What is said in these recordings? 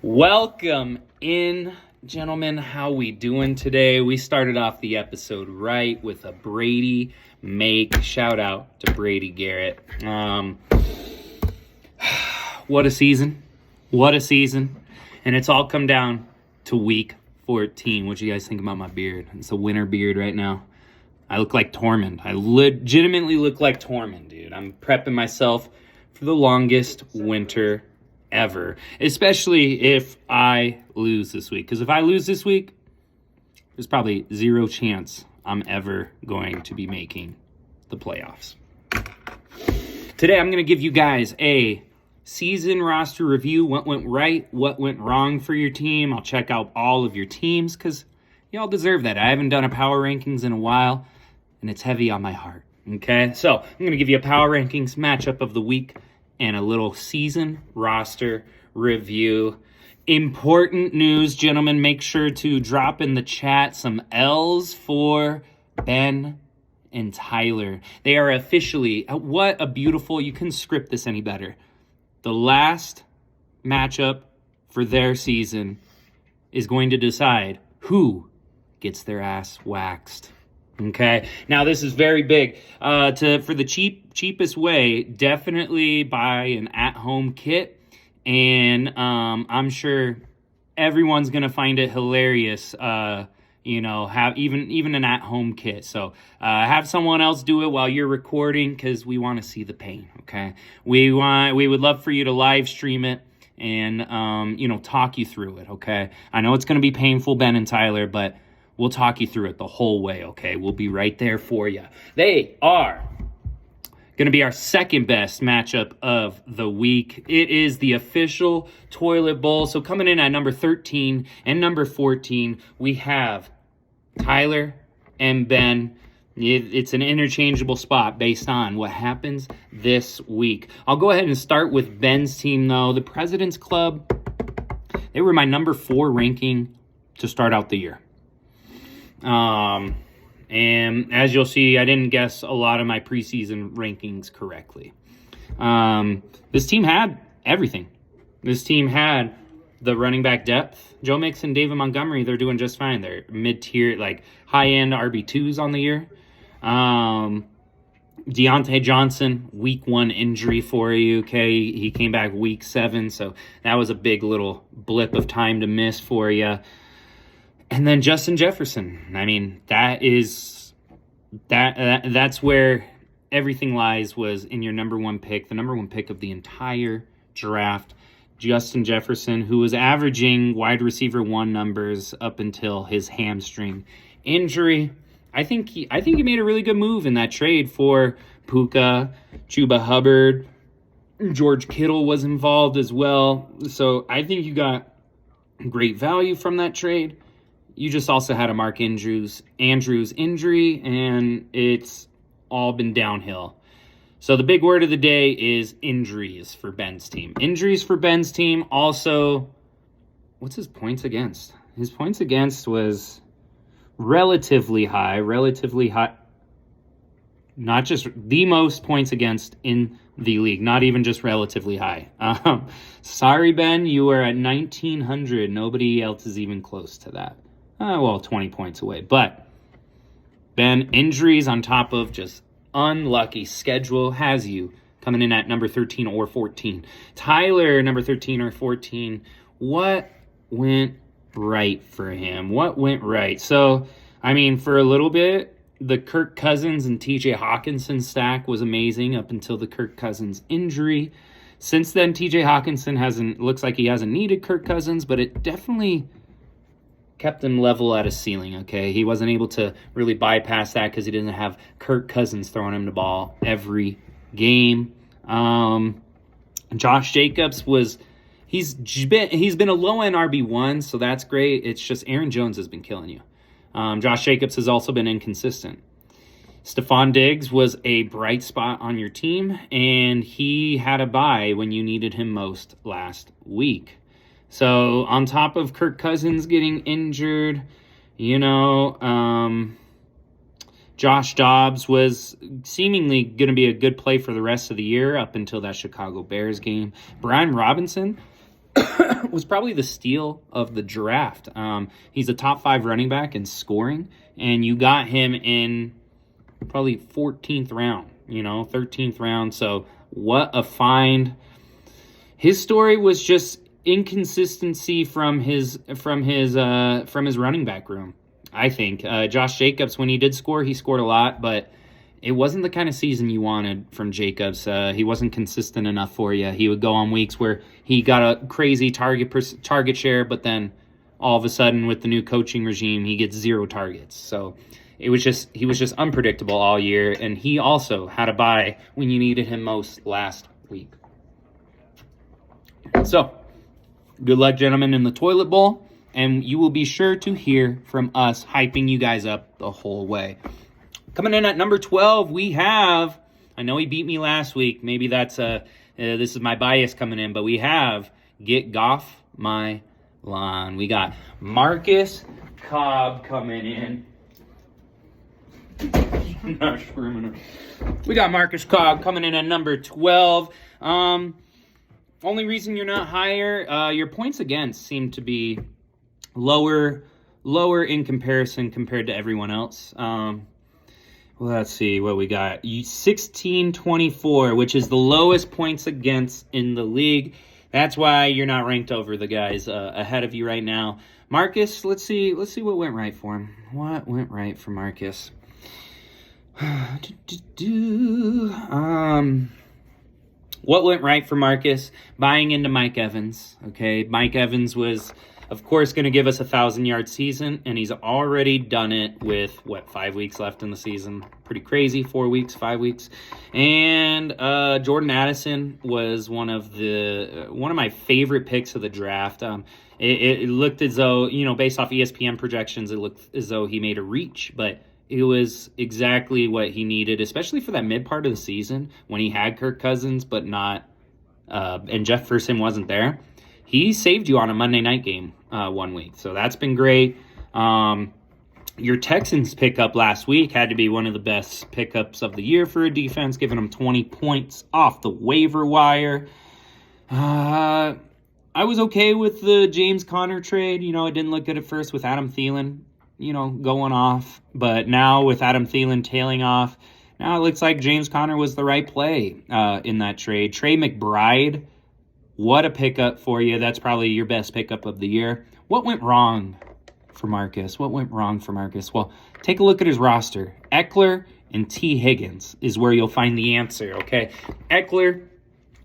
Welcome in, gentlemen. How we doing today? We started off the episode right with a Brady make. Shout out to Brady Garrett. What a season. What a season. And it's all come down to week 14. What do you guys think about my beard? It's a winter beard right now. I look like Tormund. I legitimately look like Tormund, dude. I'm prepping myself for the longest winter ever, especially if I lose this week. Because if I lose this week, there's probably zero chance I'm ever going to be making the playoffs. Today, I'm going to give you guys a season roster review. What went right, what went wrong for your team. I'll check out all of your teams because y'all deserve that. I haven't done a power rankings in a while, and it's heavy on my heart. Okay, so I'm going to give you a power rankings matchup of the week and a little season roster review. Important news, gentlemen. Make sure to drop in the chat some L's for Ben and Tyler. They are officially, what a beautiful, you couldn't script this any better. The last matchup for their season is going to decide who gets their ass waxed. Okay, now this is very big. For the cheapest way, definitely buy an at-home kit, and I'm sure everyone's gonna find it hilarious. Have even an at-home kit. So have someone else do it while you're recording because we want to see the pain. Okay, we would love for you to live stream it and talk you through it. Okay, I know it's gonna be painful, Ben and Tyler, but we'll talk you through it the whole way, okay? We'll be right there for you. They are going to be our second best matchup of the week. It is the official Toilet Bowl. So coming in at number 13 and number 14, we have Tyler and Ben. It's an interchangeable spot based on what happens this week. I'll go ahead and start with Ben's team, though. The President's Club, they were my number 4 ranking to start out the year. And as you'll see, I didn't guess a lot of my preseason rankings correctly. This team had everything. This team had the running back depth. Joe Mixon, David Montgomery, they're doing just fine. They're mid-tier, like high-end RB2s on the year. Deontay Johnson, week 1 injury for you, okay? He came back week 7, so that was a big little blip of time to miss for you. And then Justin Jefferson. I mean, that's where everything lies, was in your number 1 pick, the number 1 pick of the entire draft. Justin Jefferson, who was averaging wide receiver 1 numbers up until his hamstring injury. I think he made a really good move in that trade for Puka, Chuba Hubbard. George Kittle was involved as well. So I think you got great value from that trade. You just also had a Mark Andrews injury, and it's all been downhill. So the big word of the day is injuries for Ben's team. Injuries for Ben's team. Also, what's his points against? His points against was relatively high. Not just the most points against in the league, not even just relatively high. Sorry, Ben, you are at 1,900. Nobody else is even close to that. 20 points away. But Ben, injuries on top of just unlucky schedule has you coming in at number 13 or 14. Tyler, number 13 or 14. What went right for him? What went right? So, I mean, for a little bit, the Kirk Cousins and TJ Hawkinson stack was amazing up until the Kirk Cousins injury. Since then, TJ Hawkinson looks like he hasn't needed Kirk Cousins, but it definitely kept him level at a ceiling, okay? He wasn't able to really bypass that because he didn't have Kirk Cousins throwing him the ball every game. Josh Jacobs he's been a low-end RB1, so that's great. It's just Aaron Jones has been killing you. Josh Jacobs has also been inconsistent. Stephon Diggs was a bright spot on your team, and he had a bye when you needed him most last week. So on top of Kirk Cousins getting injured, Josh Dobbs was seemingly going to be a good play for the rest of the year up until that Chicago Bears game. Brian Robinson, was probably the steal of the draft. He's a top 5 running back in scoring, and you got him in probably 14th round, 13th round. So what a find. His story was just inconsistency from his running back room, I think. Josh Jacobs, when he did score, he scored a lot, but it wasn't the kind of season you wanted from Jacobs. He wasn't consistent enough for you. He would go on weeks where he got a crazy target share, but then all of a sudden with the new coaching regime, he gets 0 targets. So he was just unpredictable all year, and he also had a bye when you needed him most last week. So, good luck, gentlemen, in the toilet bowl, and you will be sure to hear from us hyping you guys up the whole way. Coming in at number 12, we have, I know he beat me last week. Maybe that's this is my bias coming in, but we have Get Goff My Lawn. We got Marcus Cobb coming in. Not sure. We got Marcus Cobb coming in at number 12. Only reason you're not higher, your points against seem to be lower in comparison compared to everyone else. Let's see what we got. 1624, which is the lowest points against in the league. That's why you're not ranked over the guys ahead of you right now. Marcus, let's see what went right for him. What went right for Marcus? What went right for Marcus? Buying into Mike Evans. Okay, Mike Evans was, of course, going to give us a 1,000-yard season, and he's already done it with 5 weeks left in the season. Pretty crazy. 4 weeks, 5 weeks, and Jordan Addison was one of my favorite picks of the draft. It looked as though, based off ESPN projections, it looked as though he made a reach, but it was exactly what he needed, especially for that mid part of the season when he had Kirk Cousins, but not, and Jefferson wasn't there. He saved you on a Monday night game 1 week, so that's been great. Your Texans pickup last week had to be one of the best pickups of the year for a defense, giving them 20 points off the waiver wire. I was okay with the James Conner trade. It didn't look good at first with Adam Thielen, going off. But now with Adam Thielen tailing off, now it looks like James Conner was the right play in that trade. Trey McBride, what a pickup for you. That's probably your best pickup of the year. What went wrong for Marcus? Well, take a look at his roster. Eckler and T. Higgins is where you'll find the answer, okay? Eckler,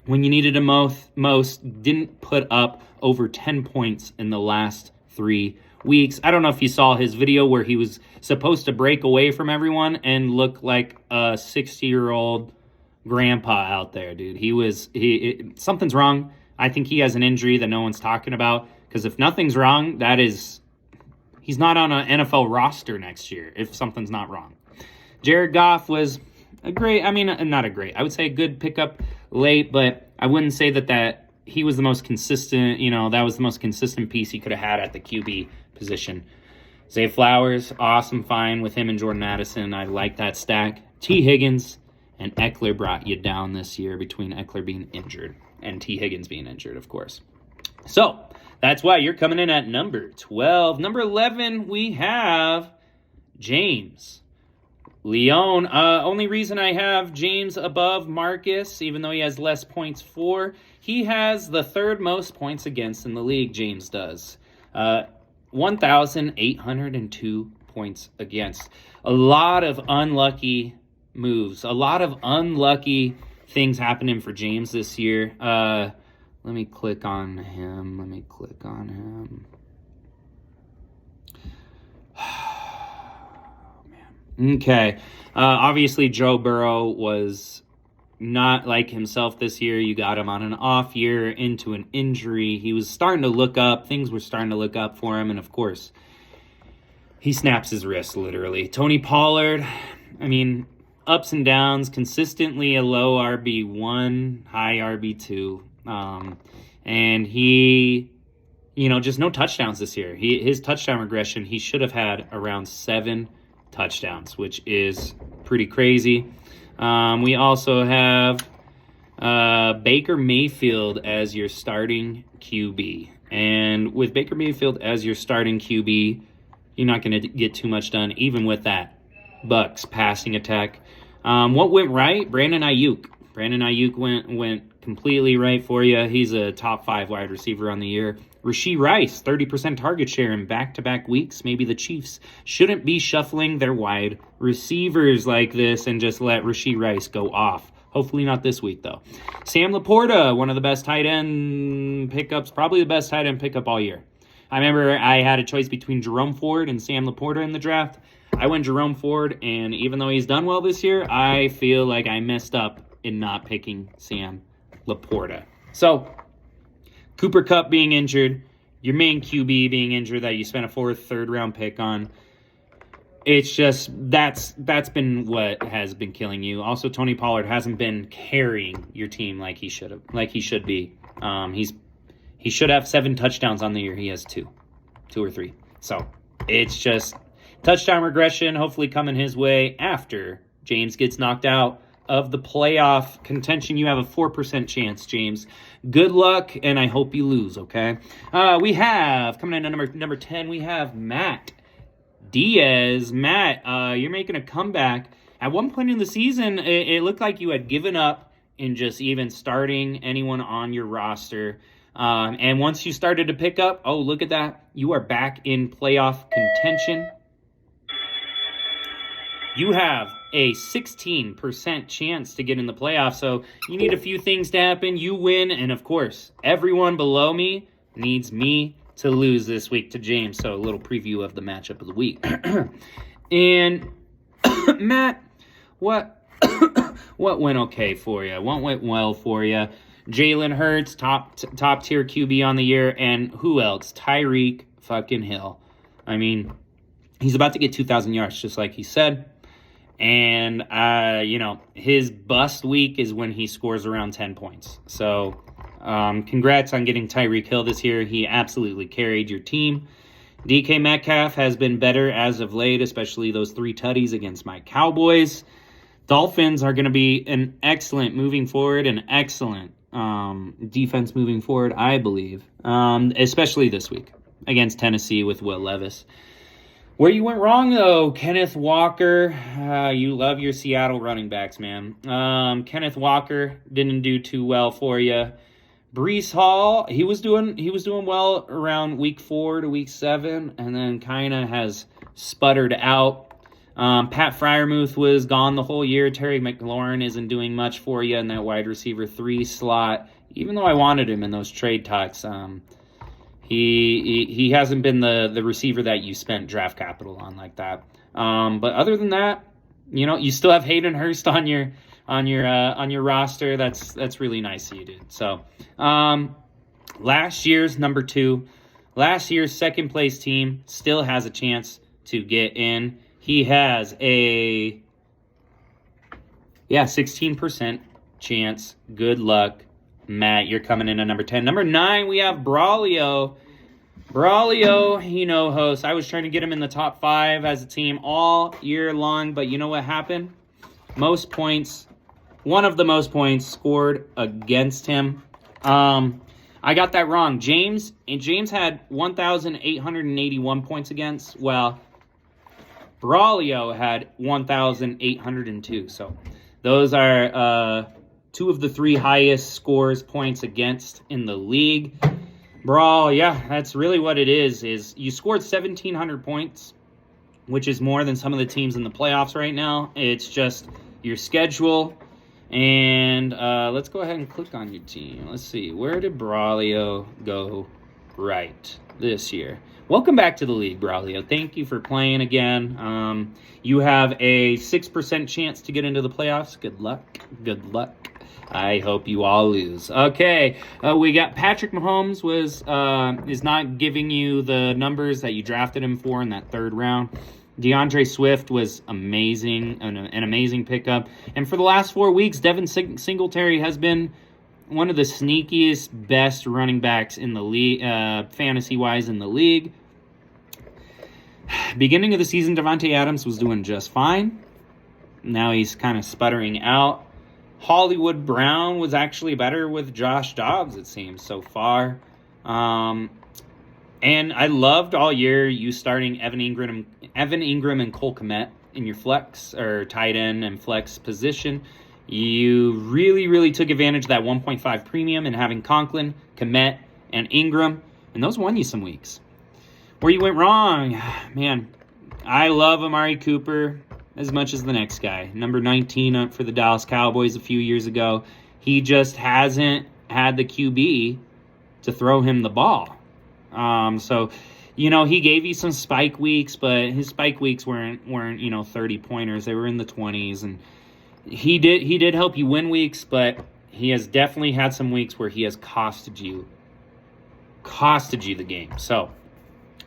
when you needed him most, didn't put up over 10 points in the last 3 weeks. I don't know if you saw his video where he was supposed to break away from everyone and look like a 60-year-old grandpa out there, dude. Something's wrong. I think he has an injury that no one's talking about, because if nothing's wrong, he's not on an NFL roster next year if something's not wrong. Jared Goff was I would say a good pickup late, but I wouldn't say that he was the most consistent, that was the most consistent piece he could have had at the QB position. Zay Flowers, awesome find with him and Jordan Addison. I like that stack. T. Higgins and Eckler brought you down this year, between Eckler being injured and T. Higgins being injured, of course. So that's why you're coming in at number 12. Number 11, we have James Leone. Only reason I have James above Marcus, even though he has less points for, he has the 3rd most points against in the league, James does. 1,802 points against. A lot of unlucky moves. A lot of unlucky things happening for James this year. Let me click on him. Okay. Obviously, Joe Burrow was not like himself this year. You got him on an off year into an injury. He was starting to look up. Things were starting to look up for him. And, of course, he snaps his wrist, literally. Tony Pollard, ups and downs, consistently a low RB1, high RB2. And he, just no touchdowns this year. His touchdown regression, he should have had around 7 touchdowns, which is pretty crazy. We also have Baker Mayfield as your starting QB. And with Baker Mayfield as your starting QB, you're not going to get too much done, even with that Bucks passing attack. What went right? Brandon Ayuk. Brandon Ayuk went completely right for you. He's a top 5 wide receiver on the year. Rashee Rice, 30% target share in back-to-back weeks. Maybe the Chiefs shouldn't be shuffling their wide receivers like this and just let Rashee Rice go off. Hopefully not this week, though. Sam Laporta, one of the best tight end pickups, probably the best tight end pickup all year. I remember I had a choice between Jerome Ford and Sam Laporta in the draft. I went Jerome Ford, and even though he's done well this year, I feel like I messed up in not picking Sam Laporta. So, Cooper Kupp being injured, your main QB being injured that you spent a 4th, 3rd round pick on. It's just that's been what has been killing you. Also, Tony Pollard hasn't been carrying your team like he should be. He should have 7 touchdowns on the year. He has 2 or 3. So it's just touchdown regression. Hopefully coming his way after James gets knocked out of the playoff contention. You have a 4% chance, James. Good luck, and I hope you lose. Okay. We have coming in at number 10. We have Matt Diaz. Matt, you're making a comeback. At one point in the season, it looked like you had given up in just even starting anyone on your roster. And once you started to pick up, oh, look at that. You are back in playoff contention. You have a 16% chance to get in the playoffs, so you need a few things to happen. You win, and of course, everyone below me needs me to lose this week to James. So a little preview of the matchup of the week. And Matt, what went okay for you? What went well for you? Jalen Hurts, top tier QB on the year, and who else? Tyreek fucking Hill. I mean, he's about to get 2,000 yards, just like he said. And his bust week is when he scores around 10 points. So congrats on getting Tyreek Hill this year. He absolutely carried your team. DK Metcalf has been better as of late, especially those 3 tutties against my Cowboys. Dolphins are going to be an excellent moving forward, an excellent defense moving forward, I believe, especially this week against Tennessee with Will Levis. Where you went wrong, though, Kenneth Walker. You love your Seattle running backs, man. Kenneth Walker didn't do too well for you. Breece Hall, he was doing well around week 4 to week 7, and then kind of has sputtered out. Pat Freiermuth was gone the whole year. Terry McLaurin isn't doing much for you in that wide receiver 3 slot, even though I wanted him in those trade talks. He hasn't been the receiver that you spent draft capital on like that. But other than that, you still have Hayden Hurst on your roster. That's really nice of you, dude. So, last year's number 2, last year's second place team still has a chance to get in. He has a 16% chance. Good luck, Matt. You're coming in at number 10. Number 9, we have Braulio. Braulio, host. I was trying to get him in the top 5 as a team all year long, but you know what happened? Most points, one of the most points scored against him. I got that wrong. James had 1,881 points against. Well, Braulio had 1,802. So those are 2 of the 3 highest scores points against in the league. Brawl, yeah, that's really what it is you scored 1,700 points, which is more than some of the teams in the playoffs right now. It's just your schedule. And let's go ahead and click on your team. Let's see, where did Braulio go right this year? Welcome back to the league, Braulio. Thank you for playing again. You have a 6% chance to get into the playoffs. Good luck. Good luck. I hope you all lose. Okay, we got Patrick Mahomes is not giving you the numbers that you drafted him for in that 3rd round. DeAndre Swift was amazing, an amazing pickup. And for the last 4 weeks, Devin Singletary has been one of the sneakiest, best running backs in the league, fantasy-wise in the league. Beginning of the season, Davante Adams was doing just fine. Now he's kind of sputtering out. Hollywood Brown was actually better with Josh Dobbs, it seems, so far. And I loved all year you starting Evan Ingram and Cole Kmet in your flex or tight end and flex position. You really, really took advantage of that 1.5 premium and having Conklin, Kmet, and Ingram, and those won you some weeks. Where you went wrong, man, I love Amari Cooper as much as the next guy. Number 19 up for the Dallas Cowboys a few years ago. He just hasn't had the QB to throw him the ball. So, he gave you some spike weeks, but his spike weeks weren't 30-pointers. They were in the 20s, and he did help you win weeks, but he has definitely had some weeks where he has costed you the game. So,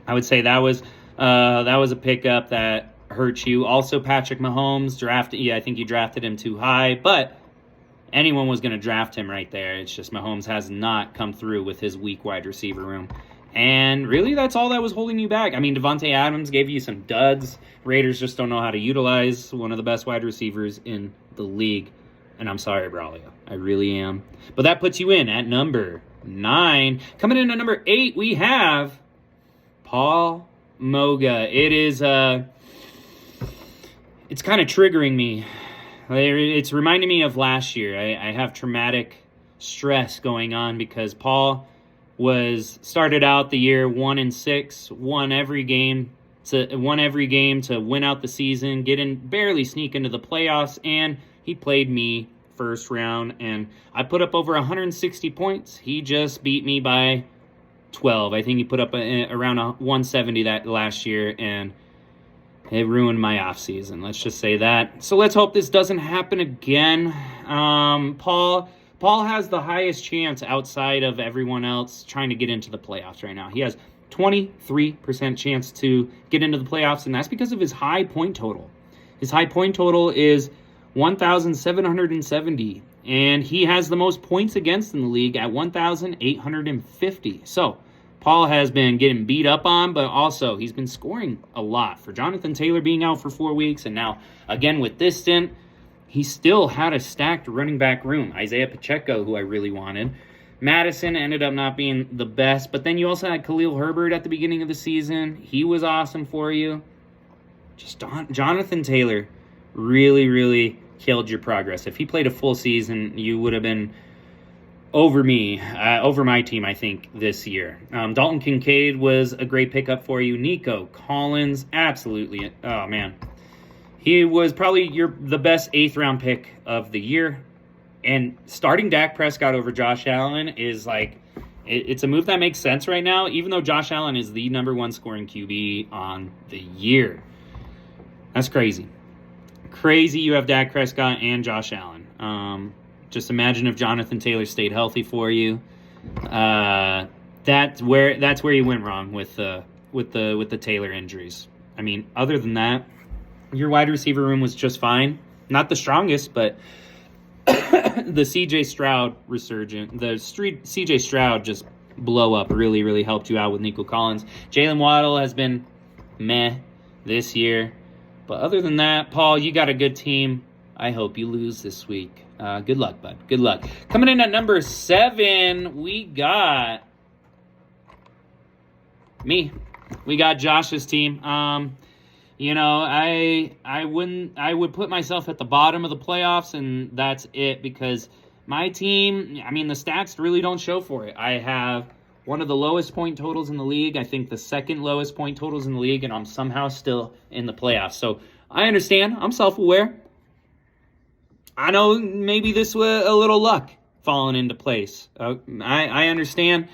I would say that was a pickup that hurt you. Also, Patrick Mahomes I think you drafted him too high, but anyone was going to draft him right there. It's just Mahomes has not come through with his weak wide receiver room. And really, that's all that was holding you back. I mean, Devontae Adams gave you some duds. Raiders just don't know how to utilize one of the best wide receivers in the league. And I'm sorry, Braulio. I really am. But that puts you in at number 9. Coming in at number 8, we have Paul Moga. It's kind of triggering me. It's reminding me of last year. I have traumatic stress going on because Paul started out the year 1-6, won every game to win out the season, barely sneak into the playoffs, and he played me first round, and I put up over 160 points. He just beat me by 12. I think he put up around 170 that last year, and it ruined my offseason. Let's just say that. So let's hope this doesn't happen again. Paul has the highest chance outside of everyone else trying to get into the playoffs right now. He has 23% chance to get into the playoffs, and that's because of his high point total. His high point total is 1,770, and he has the most points against in the league at 1,850. So Paul has been getting beat up on, but also he's been scoring a lot. For Jonathan Taylor being out for 4 weeks, and now again with this stint, he still had a stacked running back room. Isaiah Pacheco, who I really wanted. Madison ended up not being the best, but then you also had Khalil Herbert at the beginning of the season. He was awesome for you. Just Jonathan Taylor really, really killed your progress. If he played a full season, you would have been over my team, I think, this year. Dalton Kincaid was a great pickup for you. Nico Collins, absolutely. Oh, man. He was probably the best 8th-round pick of the year. And starting Dak Prescott over Josh Allen is it's a move that makes sense right now, even though Josh Allen is the number 1 scoring QB on the year. That's crazy. Crazy you have Dak Prescott and Josh Allen. Just imagine if Jonathan Taylor stayed healthy for you. That's where you went wrong with the Taylor injuries. I mean, other than that, your wide receiver room was just fine. Not the strongest, but the C.J. Stroud resurgent, C.J. Stroud just blow up really, really helped you out with Nico Collins. Jalen Waddle has been meh this year. But other than that, Paul, you got a good team. I hope you lose this week. Good luck, bud. Good luck. Coming in at number 7, we got me. We got Josh's team. I would put myself at the bottom of the playoffs, and that's it because my team, the stats really don't show for it. I have one of the lowest point totals in the league. I think the second lowest point totals in the league, and I'm somehow still in the playoffs. So I understand. I'm self-aware. I know maybe this was a little luck falling into place. I understand.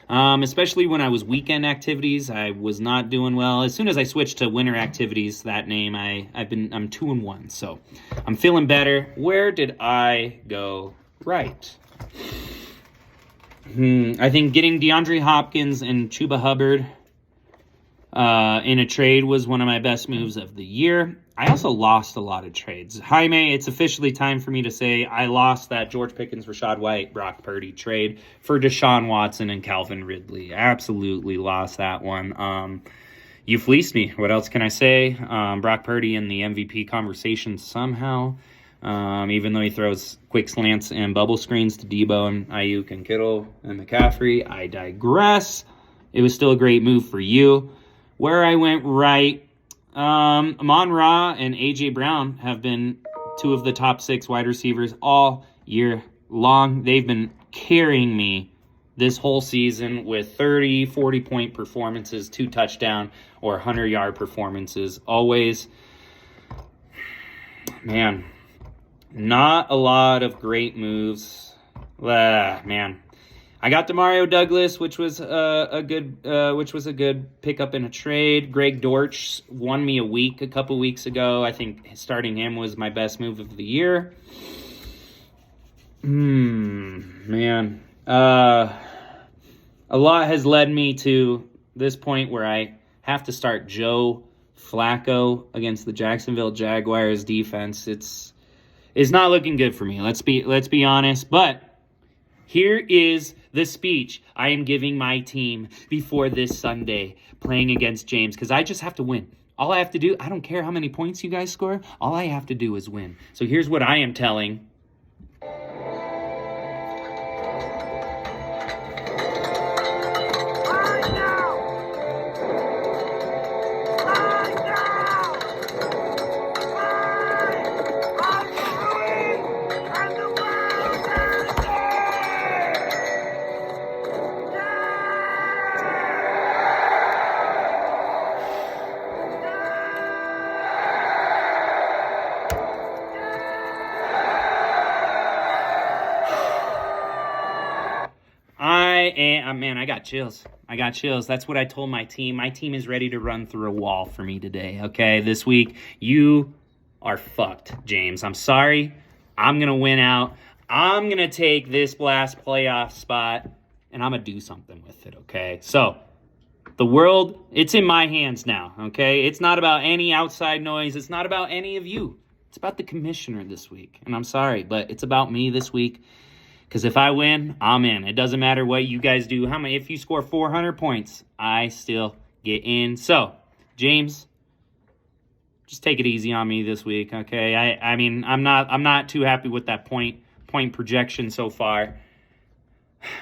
Especially when I was weekend activities, I was not doing well. As soon as I switched to winter activities, that name, I'm 2-1, so I'm feeling better. Where did I go right? I think getting DeAndre Hopkins and Chuba Hubbard in a trade was one of my best moves of the year. I also lost a lot of trades. Jaime, it's officially time for me to say I lost that George Pickens, Rachaad White, Brock Purdy trade for Deshaun Watson and Calvin Ridley. Absolutely lost that one. You fleeced me. What else can I say? Brock Purdy in the MVP conversation somehow. Even though he throws quick slants and bubble screens to Debo and Ayuk and Kittle and McCaffrey. I digress. It was still a great move for you. Where I went right, Amon-Ra and A.J. Brown have been two of the top 6 wide receivers all year long. They've been carrying me this whole season with 30, 40-point performances, 2 touchdown or 100-yard performances. Always, man, not a lot of great moves. Man, I got Demario Douglas, which was a good pickup in a trade. Greg Dortch won me a couple weeks ago. I think starting him was my best move of the year. Man, a lot has led me to this point where I have to start Joe Flacco against the Jacksonville Jaguars defense. It's not looking good for me. Let's be honest, but here is the speech I am giving my team before this Sunday playing against James, because I just have to win. All I have to do, I don't care how many points you guys score, all I have to do is win. So here's what I am telling. Man, I got chills. That's what I told my team. My team is ready to run through a wall for me today, okay? This week, you are fucked, James. I'm sorry. I'm going to win out. I'm going to take this last playoff spot, and I'm going to do something with it, okay? So, the world, it's in my hands now, okay? It's not about any outside noise. It's not about any of you. It's about the commissioner this week. And I'm sorry, but it's about me this week. Because if I win, I'm in. It doesn't matter what you guys do. If you score 400 points, I still get in. So, James, just take it easy on me this week, okay? I mean, I'm not too happy with that point projection so far.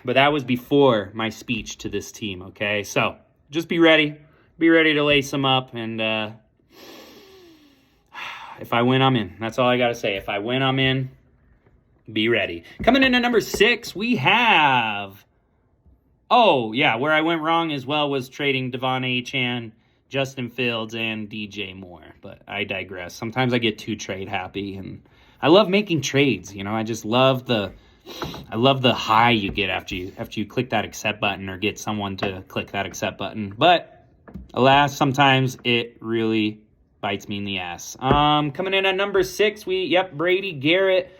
But that was before my speech to this team, okay? So, just be ready. Be ready to lace them up. And if I win, I'm in. That's all I got to say. If I win, I'm in. Be ready. Coming in at number 6, we have... Oh, yeah, where I went wrong as well was trading Devon Achane, Justin Fields, and DJ Moore. But I digress. Sometimes I get too trade happy, and I love making trades. You know, I just love the high you get after you click that accept button or get someone to click that accept button. But alas, sometimes it really bites me in the ass. Coming in at number 6, Brady Garrett.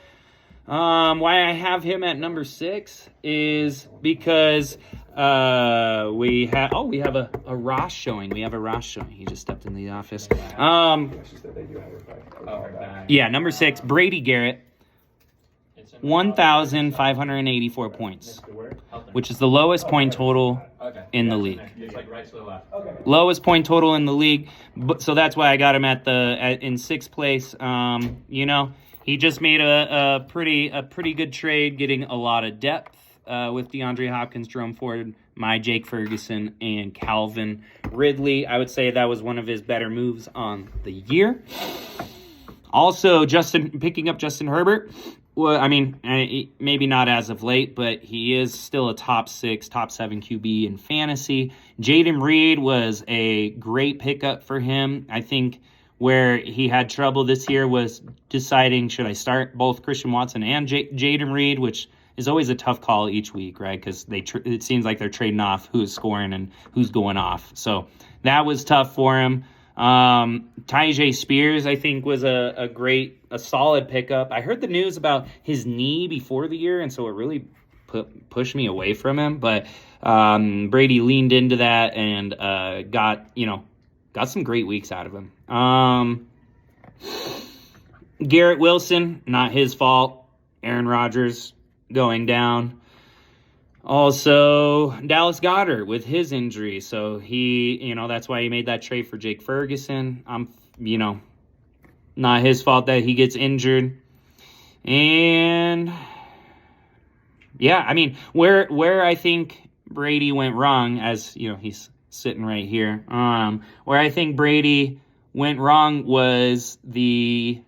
Why I have him at number 6 is because we have a Ross showing. We have a Ross showing. He just stepped in the office. Number 6, Brady Garrett, 1,584 points, which is the lowest point total in the league. Lowest point total in the league. So that's why I got him in 6th place. He just made a pretty good trade, getting a lot of depth with DeAndre Hopkins, Jerome Ford, Jake Ferguson, and Calvin Ridley. I would say that was one of his better moves on the year. Also, picking up Justin Herbert. Well, I mean, maybe not as of late, but he is still a top 6, top 7 QB in fantasy. Jaden Reed was a great pickup for him. I think where he had trouble this year was deciding, should I start both Christian Watson and Jaden Reed, which is always a tough call each week, right? Because it seems like they're trading off who's scoring and who's going off. So that was tough for him. Tyjae Spears, I think, was a solid pickup. I heard the news about his knee before the year, and so it really pushed me away from him. But Brady leaned into that and got some great weeks out of him. Garrett Wilson, not his fault. Aaron Rodgers going down. Also, Dallas Goedert with his injury. So he, that's why he made that trade for Jake Ferguson. Not his fault that he gets injured. And yeah, I mean, where I think Brady went wrong, as you know, he's sitting right here. Where I think Brady went wrong was the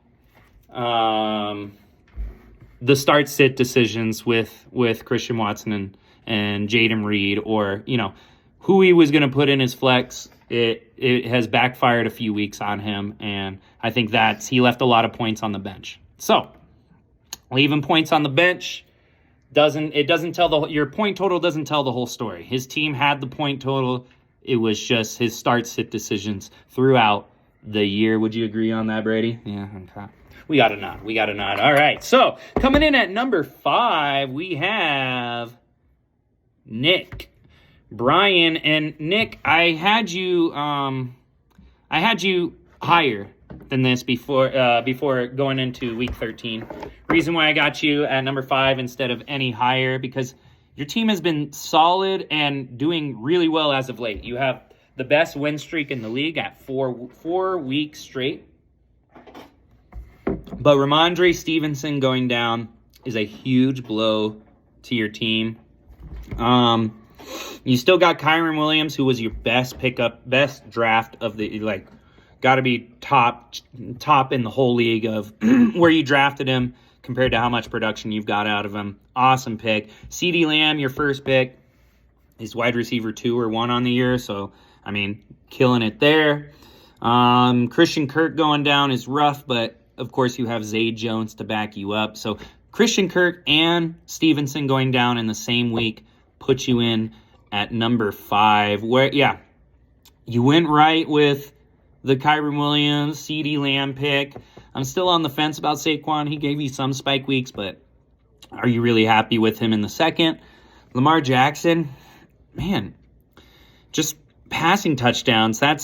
start-sit decisions with Christian Watson and Jaden Reed, or who he was going to put in his flex. It has backfired a few weeks on him, and I think he left a lot of points on the bench. So leaving points on the bench doesn't tell your point total doesn't tell the whole story. His team had the point total. It was just his start-sit decisions throughout the year. Would you agree on that, Brady? Yeah, okay. We got a nod. All right. So coming in at number 5, we have Nick, Brian, and Nick. I had you higher than this before going into week 13. Reason why I got you at number 5 instead of any higher, because your team has been solid and doing really well as of late. You have the best win streak in the league at 4 weeks straight. But Ramondre Stevenson going down is a huge blow to your team. You still got Kyren Williams, who was your best draft of the, got to be top in the whole league of where you drafted him compared to how much production you've got out of him. Awesome pick. CeeDee Lamb, your first pick, is wide receiver 2 or 1 on the year. So, I mean, killing it there. Christian Kirk going down is rough, but of course you have Zay Jones to back you up. So Christian Kirk and Stevenson going down in the same week put you in at number 5. Where, yeah, you went right with the Kyren Williams, CeeDee Lamb pick. I'm still on the fence about Saquon. He gave you some spike weeks, but are you really happy with him in the second? Lamar Jackson, man, just passing touchdowns. That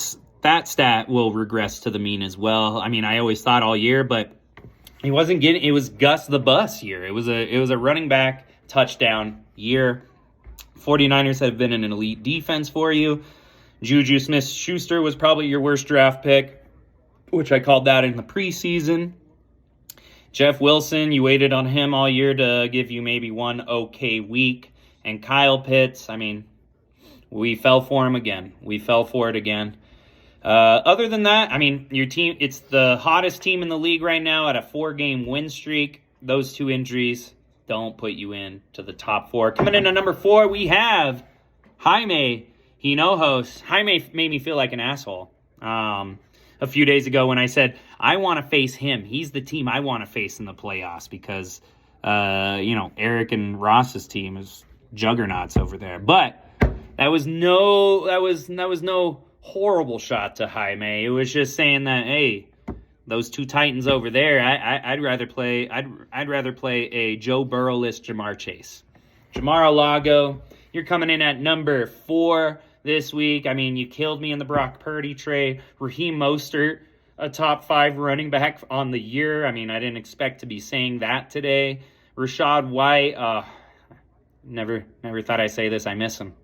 stat will regress to the mean as well. I mean, I always thought all year, but he wasn't getting. It was Gus the Bus year. It was a running back touchdown year. 49ers have been an elite defense for you. Juju Smith-Schuster was probably your worst draft pick, which I called that in the preseason. Jeff Wilson, you waited on him all year to give you maybe one okay week. And Kyle Pitts, I mean, we fell for him again. We fell for it again. Other than that, I mean, your team, it's the hottest team in the league right now at a 4-game win streak. Those 2 injuries don't put you in to the top 4. Coming in at number 4, we have Jaime Hinojos. Jaime made me feel like an asshole a few days ago when I said, I want to face him. He's the team I want to face in the playoffs because, Eric and Ross's team is juggernauts over there. But that was no horrible shot to Jaime. It was just saying that, hey, those 2 Titans over there, I'd rather play a Joe Burrow-less Jamar Chase. Jamar Alago, you're coming in at number 4 this week. I mean, you killed me in the Brock Purdy trade. Raheem Mostert, a top 5 running back on the year. I mean, I didn't expect to be saying that today. Rachaad White, never thought I'd say this. I miss him.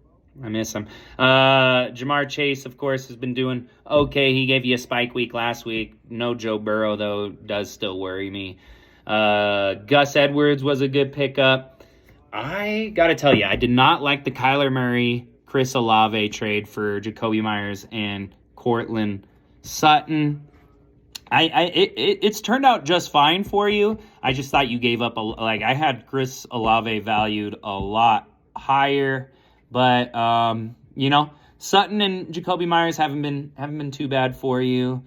Jamar Chase, of course, has been doing okay. He gave you a spike week last week. No Joe Burrow, though, does still worry me. Gus Edwards was a good pickup. I got to tell you, I did not like the Kyler Murray, Chris Olave trade for Jacoby Myers and Cortland Sutton. It's turned out just fine for you. I just thought you gave up I had Chris Olave valued a lot higher. But, Sutton and Jacoby Myers haven't been too bad for you.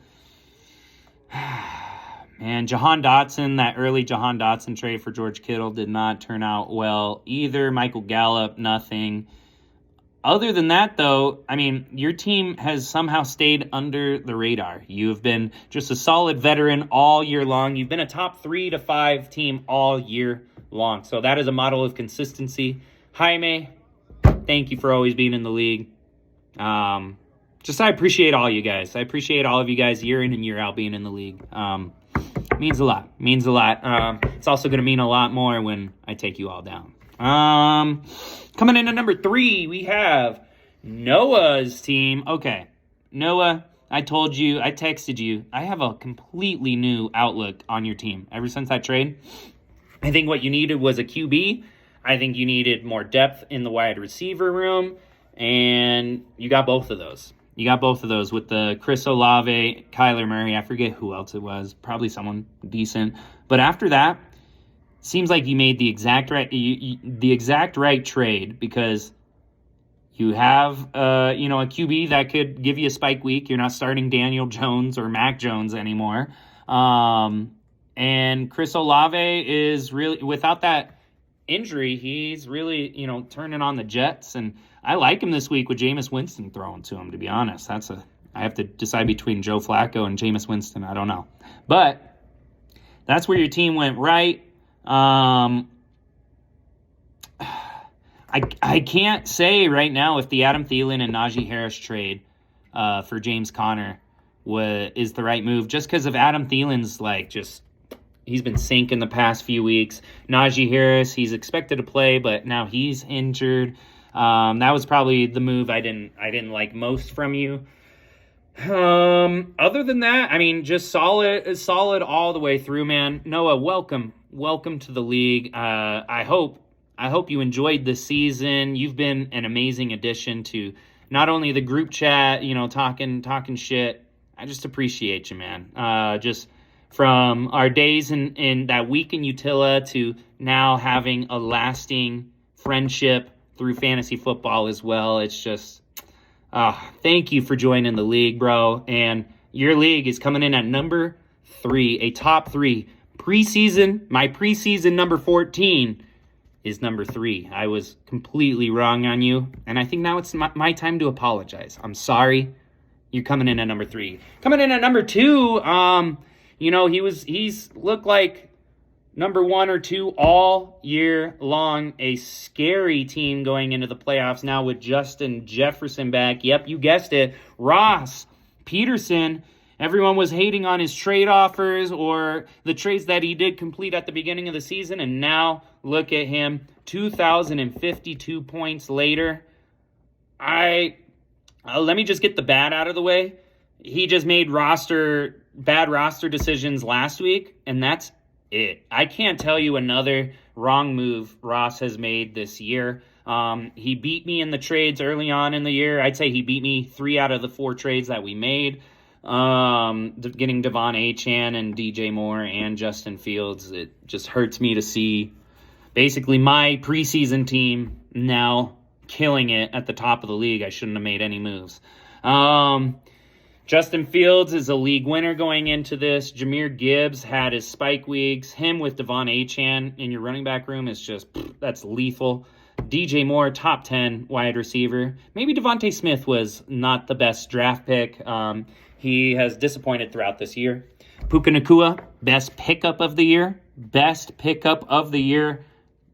And Jahan Dotson, that early Jahan Dotson trade for George Kittle did not turn out well either. Michael Gallup, nothing. Other than that, though, I mean, your team has somehow stayed under the radar. You've been just a solid veteran all year long. You've been a top 3 to 5 team all year long. So that is a model of consistency. Jaime, thank you for always being in the league. I appreciate all you guys. I appreciate all of you guys year in and year out being in the league. Means a lot. It's also going to mean a lot more when I take you all down. Coming in at number 3, we have Noah's team. Okay, Noah, I texted you, I have a completely new outlook on your team. Ever since that trade, I think what you needed was a QB. I think you needed more depth in the wide receiver room, and you got both of those. You got both of those with the Chris Olave, Kyler Murray. I forget who else it was. Probably someone decent. But after that, seems like you made the exact right trade, because you have a QB that could give you a spike week. You're not starting Daniel Jones or Mac Jones anymore. And Chris Olave is really, without that injury, he's really, turning on the Jets. And I like him this week with Jameis Winston throwing to him, to be honest. I have to decide between Joe Flacco and Jameis Winston. I don't know. But that's where your team went right. I can't say right now if the Adam Thielen and Najee Harris trade for James Conner is the right move, just because of Adam Thielen's he's been sinking the past few weeks. Najee Harris, he's expected to play, but now he's injured. That was probably the move I didn't like most from you. Other than that, I mean, just solid all the way through, man. Noah, welcome to the league. I hope you enjoyed this season. You've been an amazing addition to not only the group chat, talking shit. I just appreciate you, man. Just from our days in that week in Utila to now having a lasting friendship through fantasy football as well. It's just, thank you for joining the league, bro. And your league is coming in at number 3, a top 3. My preseason number 14 is number 3. I was completely wrong on you, and I think now it's my time to apologize. I'm sorry. You're coming in at number 3. Coming in at number 2, he's looked like number 1 or 2 all year long. A scary team going into the playoffs now with Justin Jefferson back. Yep, you guessed it. Ross Peterson. Everyone was hating on his trade offers or the trades that he did complete at the beginning of the season, and now look at him, 2,052 points later. Let me just get the bad out of the way. He just made bad roster decisions last week, and that's it. I can't tell you another wrong move Ross has made this year. He beat me in the trades early on in the year. I'd say he beat me 3 out of the 4 trades that we made. Getting Devon Achane and DJ Moore and Justin Fields, it just hurts me to see basically my preseason team now killing it at the top of the league. I shouldn't have made any moves. Justin Fields is a league winner going into this. Jahmyr Gibbs had his spike weeks. Him with Devon Achane in your running back room is just, that's lethal. DJ Moore, top 10 wide receiver. Maybe Devontae Smith was not the best draft pick. He has disappointed throughout this year. Puka Nacua, best pickup of the year.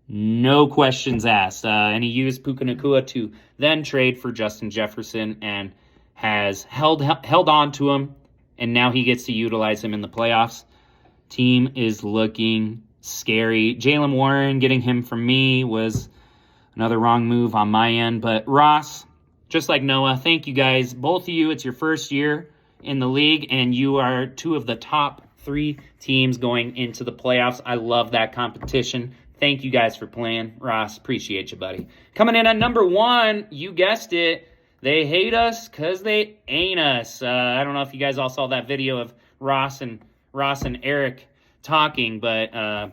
No questions asked. And he used Puka Nacua to then trade for Justin Jefferson and has held on to him, and now he gets to utilize him in the playoffs. Team is looking scary. Jaylen Warren, getting him from me was another wrong move on my end. But Ross, just like Noah, thank you guys. Both of you, it's your first year in the league, and you are 2 of the top 3 teams going into the playoffs. I love that competition. Thank you guys for playing. Ross, appreciate you, buddy. Coming in at number 1, you guessed it. They hate us because they ain't us. I don't know if you guys all saw that video of Ross and Eric talking, but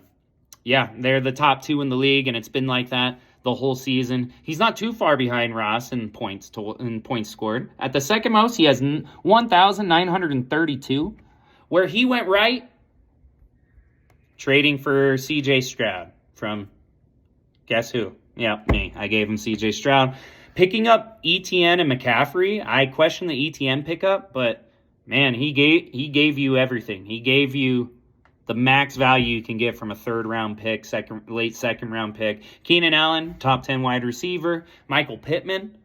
yeah, they're the top 2 in the league, and it's been like that the whole season. He's not too far behind Ross in points scored. At the second most, he has 1,932. Where he went right, trading for C.J. Stroud from, guess who? Yeah, me. I gave him C.J. Stroud. Picking up ETN and McCaffrey, I question the ETN pickup, but man, he gave you everything. He gave you the max value you can get from a 3rd-round pick, late 2nd-round pick. Keenan Allen, top 10 wide receiver. Michael Pittman,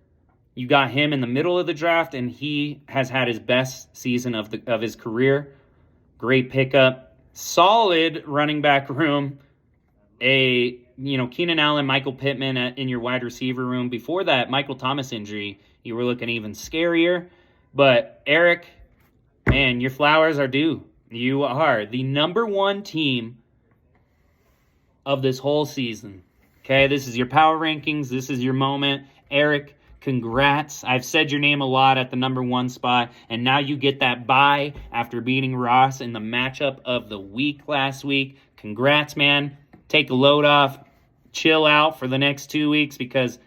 you got him in the middle of the draft, and he has had his best season of his career. Great pickup. Solid running back room. Keenan Allen, Michael Pittman in your wide receiver room. Before that Michael Thomas injury, you were looking even scarier. But Eric, man, your flowers are due. You are the number 1 team of this whole season. Okay, this is your power rankings. This is your moment. Eric, congrats. I've said your name a lot at the number 1 spot, and now you get that bye after beating Ross in the matchup of the week last week. Congrats, man. Take a load off. Chill out for the next 2 weeks, because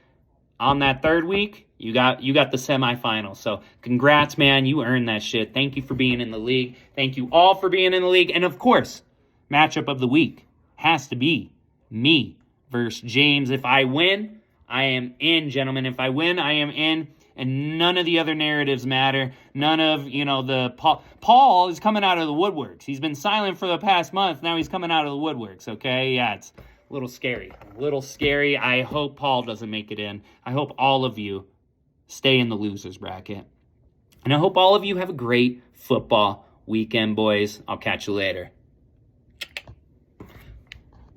on that 3rd week, you got the semifinals. So congrats, man. You earned that shit. Thank you for being in the league. Thank you all for being in the league. And of course, matchup of the week has to be me versus James. If I win, I am in, gentlemen. If I win, I am in. And none of the other narratives matter. None of, the Paul is coming out of the woodworks. He's been silent for the past month. Now he's coming out of the woodworks, okay? Yeah, it's a little scary. A little scary. I hope Paul doesn't make it in. I hope all of you stay in the losers bracket. And I hope all of you have a great football weekend, boys. I'll catch you later.